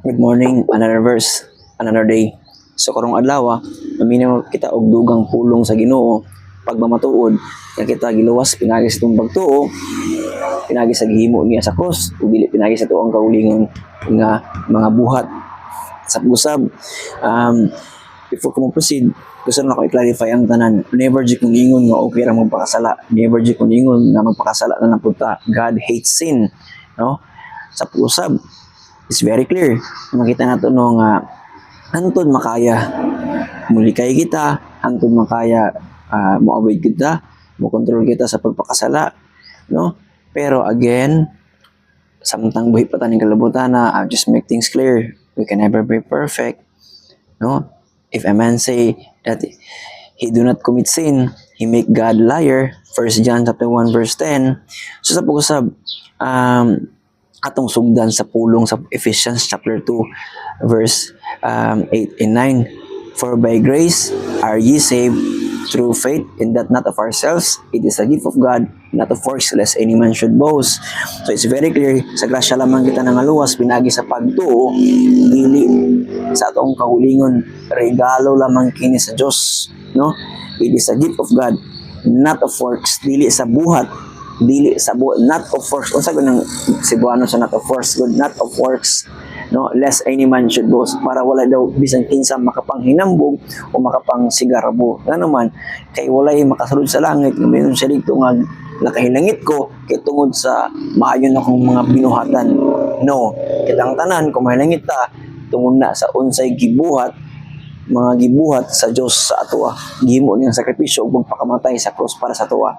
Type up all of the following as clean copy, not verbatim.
Good morning, another verse, another day. So karong adlaw, aminaw kita og dugang pulong sa Ginoo pagmamatuod nga kita giluwas pinagi sa itong pagtuo, pinagi sa gihimo niya sa cross, ug dili pinagi sa tuong kaulingon nga mga buhat sa pusab. Before ko mo-proceed, gusto na ako i-clarify ang tanan. Never di kong ingon nga okay ra magpakasala. Never di kong ingon nga magpakasala na napunta. God hates sin. No? Sa pusab, it's very clear. Makita nato no nga hantod makaya mulikay kita, hantod makaya mo-avoid kita, mo-control kita sa pagpakasala, no? Pero again, samtang buhi pa taning kalabutan na, I'll just make things clear. We can never be perfect, no? If a man say that he do not commit sin, he make God liar. 1 John chapter 1 verse 10. So sa pag-usab, atong sugdan sa pulong sa Ephesians chapter 2 verse 8 and 9. For by grace are ye saved through faith, and that not of ourselves, it is a gift of God, not of works, lest any man should boast. So it's very clear, sa grasya lamang kita nangaluwas, pinagi sa pagtuo, dili sa atong kahulingon, regalo lamang kini sa Dios, no? It is a gift of God, not of works, dili sa buhat, not of works. Unsa gyud ng Cebuano sa not of works, good, not of works, no, lest any man should boast, para wala daw bisan kinsa makapanghinambog o makapangsigarabo. Nga naman kay walay makasulod sa langit, ngayon siya dito nga nakahilangit ko kay tungod sa maayo na kong mga binuhatan. No, kitang tanan kung mahilangit ta tungod na sa unsay gibuhat, mga gibuhat sa Dios sa atoa, gihimo niyang sakripisyo ug pagpakamatay sa cross para sa atoa.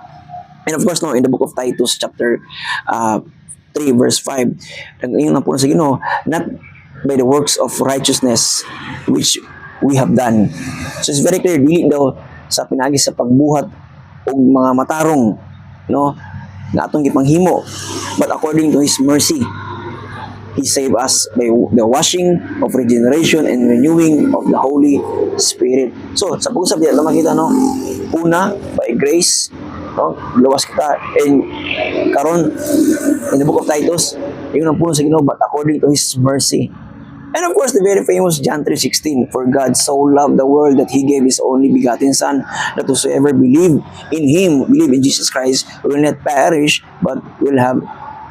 And of course, no, in the book of Titus, chapter 3, verse 5, yung na po sa Ginoo, not by the works of righteousness which we have done. So it's very clear, dili daw sa pinagi sa pagbuhat o mga matarong, no, na atong gipanghimo, but according to His mercy, He saved us by the washing of regeneration and renewing of the Holy Spirit. So, sa pag-usap diyan naman kita, no, una, by grace, no, luwas kita, and karon in the book of Titus, yung ang puno sa Ginoo, but according to His mercy. And of course, the very famous John 3:16, for God so loved the world that He gave His only begotten Son, that whosoever believe in Jesus Christ, will not perish, but will have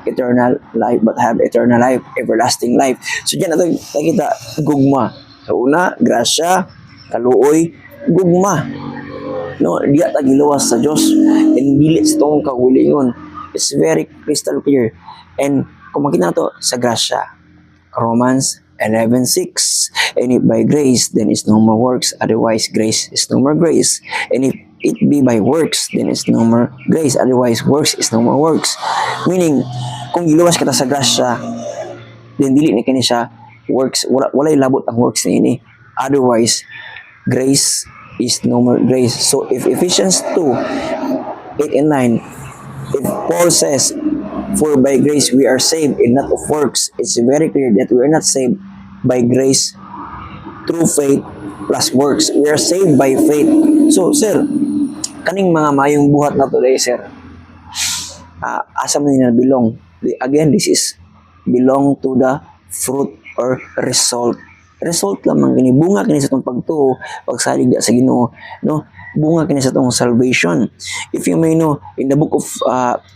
eternal life, everlasting life. So diyan natin nakita gugma. So una, grasya, kaluoy, gugma. No, diya ta giluwas sa Dios and dili sa tong kahulingon. It's very crystal clear. And kung makita nato sa grasya, Romans 11:6, and if by grace, then is no more works, otherwise grace is no more grace. And if it be by works, then is no more grace, otherwise works is no more works. Meaning, kung giluwas kita sa grasya, then dili ni kini siya works, walay labot ang works ni ini. Otherwise, grace is no more grace. So if Ephesians 2:8 and 9, if Paul says, for by grace we are saved and not of works, it's very clear that we are not saved by grace through faith plus works. We are saved by faith. So, sir, kaning mga mayong buhat na today, sir, asa man nila belong? Again, this is belong to the fruit or result. Result lamang kini, bunga kini sa tong pagtuo, pagsalig sa Ginoo, no? Bunga kini sa tong salvation. If you may know, in the book of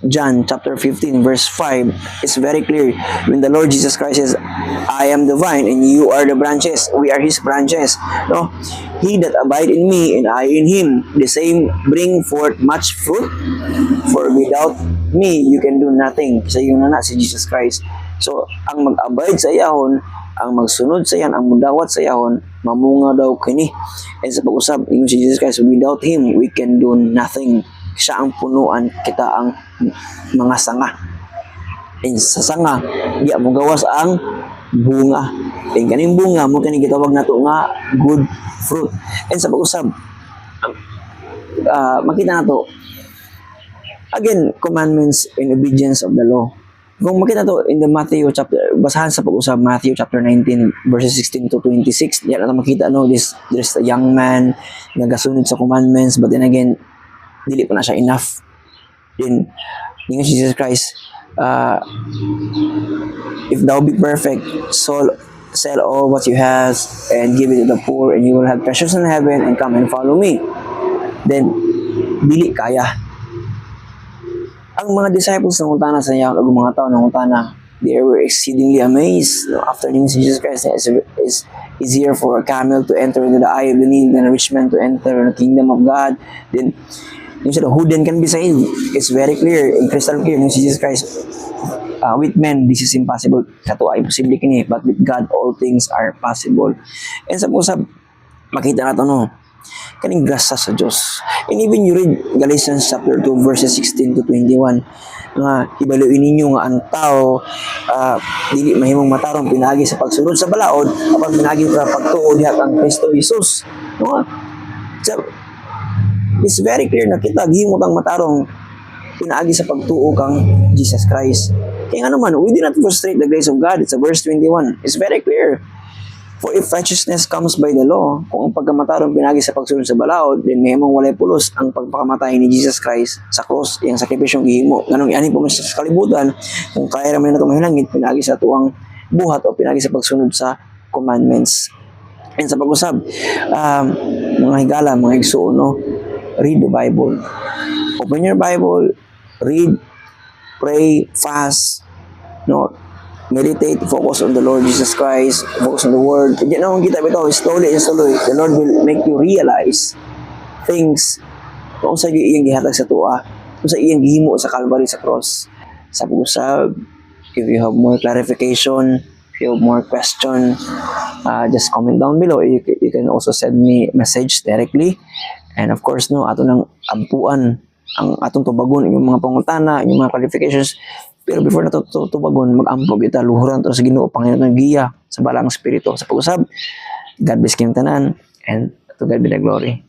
John chapter 15 verse 5, it's very clear when the Lord Jesus Christ says, I am the vine and you are the branches, we are His branches, no? He that abide in me and I in him, the same bring forth much fruit, for without me you can do nothing. Sa iyo na si Jesus Christ. So ang mag-abide sa iyahon, ang magsunod sa iyan, ang mudawat sa iyahon, mamunga daw kini. And sa pag-usap, ingon si Jesus Christ, without Him, we can do nothing. Siya ang punuan, kita ang mga sanga. And sa sanga, di mo gawas ang bunga. And kaning bunga, mo kaning gitawag nato nga good fruit. And sa pag-usap, makita nato, again, commandments and obedience of the law. Kung makita to in the Matthew chapter, basahan sa pag-usap Matthew chapter 19 verses 16 to 26, diyan natin makita there's a young man nagasunod sa commandments, but then again dili pa na siya enough. Then Jesus Christ, if thou be perfect, so sell all what you have and give it to the poor, and you will have treasures in heaven, and come and follow me. Then, dili kaya. Ang mga disciples ng utana sa niya, o mga tao ng utana, they were exceedingly amazed. No, after the news of Jesus Christ is easier for a camel to enter into the eye of the needle than a rich man to enter the kingdom of God. Then, yung sila, who then can be saved? It's very clear, crystal clear, yung si Jesus Christ. With men, this is impossible. Kato ay imposible kini, but with God, all things are possible. And sa pusab, makita nato no, kaning grasa sa Diyos. And even you read Galatians chapter 2, verses 16 to 21, nga ibaluin ninyo nga ang tao dili mahimong matarong pinagi sa pagsunod sa balaod apan pinagi sa pagtuo diha kang Kristo Jesus, no? So, it's very clear na kita gihimot ang matarong pinaagi sa pagtuo kang Jesus Christ. Kaya nga naman, we did not frustrate the grace of God. It's a verse 21. It's very clear. For if righteousness comes by the law, kung ang pagkamatarong pinagi sa pagsunod sa balaod, then may mong walay pulos ang pagpakamatay ni Jesus Christ sa cross, yung sakripisyong gihimo. Ganong ani po sa kalibutan, kung kaya naman na itong mahilangit, pinagi sa tuwang buhat o pinagi sa pagsunod sa commandments. And sa pag-usab, mga higala, mga igsuo, no? Read the Bible. Open your Bible, read, pray, fast, no? Meditate, focus on the Lord Jesus Christ, focus on the Word. Diyan naman kita bitaw, slowly and slowly, the Lord will make you realize things kung sa iyang gihatag sa tuwa, kung sa iyang gihimo sa Calvary sa cross. Sa pag-usab, if you have more clarification, if you have more question, just comment down below. You can also send me message directly. And of course, no, ato nang ampuan ang atong tubagon, yung mga pangutana, yung mga clarifications. Pero before na tubagon, mag-ampog kita, luhuran to sa Ginoo, Panginoon ng giya, sa balang spirito. Sa pag-usab, God bless kayong tanan, and to God be the glory.